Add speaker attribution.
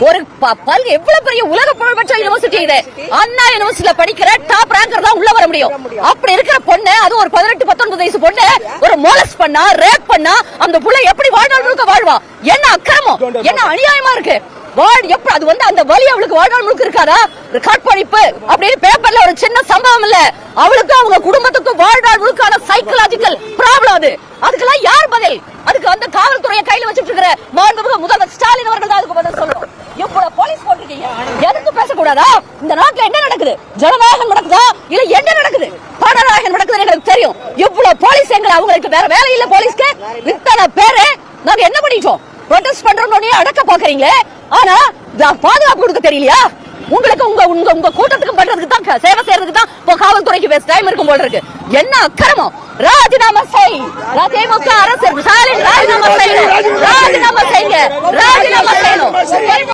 Speaker 1: ஒரு எவ்வளவு பெரிய உலக புகழ்பெற்ற யூனிவர்சிட்டி இது. அண்ணா யூனிவர்சிட்டியில படிக்கிற டாப் ரேங்கர் தான் உள்ள வர முடியும். அப்படி இருக்கிற பொண்ணு, அது ஒரு 18-19 வயசு பொண்ணு ஒரு மோலஸ் பண்ணா, ரேப் பண்ணா, அந்த புள்ள எப்படி வாழ்நாள் முழுக்க வாழ்வா? என்ன அக்கிரமம், என்ன அநியாயமா இருக்கு. அது வந்து அந்த வலி அவளுக்கு வாழ்நாள் முழுக்க இருக்காதா? கற்பழிப்பு அப்படின்னு பேப்பர்ல ஒரு சின்ன சம்பவம் இல்ல, அவளுக்கு அவங்க குடும்பத்துக்கு வாழ்நாள் முழுக்கான சைக்கலாஜிக்கல் ப்ராப்ளம் அது. அதுக்கெல்லாம் யார் பதில்? அதுக்கு அந்த காவல்துறையை கையில வச்சுட்டு இருக்கிற மாண்புமிகு முதல்வர் ஸ்டாலின் அவர்கள் தான் அதுக்கு பதில் சொல்லணும். இவ்வளவு போலீஸ் போட்டிருக்கீங்க, எதுக்கு பேசக்கூடாதா? இந்த நாட்டுல என்ன நடக்குது? ஜனநாயகம் நடக்குதா இல்ல என்ன நடக்குது? பணநாயகம் நடக்குதுன்னு எங்களுக்கு தெரியும். இவ்வளவு போலீஸ் எங்களை, அவங்களுக்கு வேற வேலை இல்ல போலீஸ்க்கு. இத்தனை பேரு நாங்க என்ன பண்ணிட்டோம்? ப்ரொடெஸ்ட் பண்றோம்னு அடக்க பாக்குறீங்களே, ஆனா பாதுகாப்பு கொடுக்க தெரியலையா உங்களுக்கு? உங்க கூட்டத்துக்கு பண்றதுக்கு தான், சேவை செய்யறதுக்கு தான் காவல்துறைக்கு டைம் இருக்கும் போல இருக்கு. என்ன அக்கிரமம்! ராஜினாமா செய். திமுக அரசு ராஜினாமா செய்யணும், ராஜினாமா செய்யுங்க, ராஜினாமா செய்யணும்.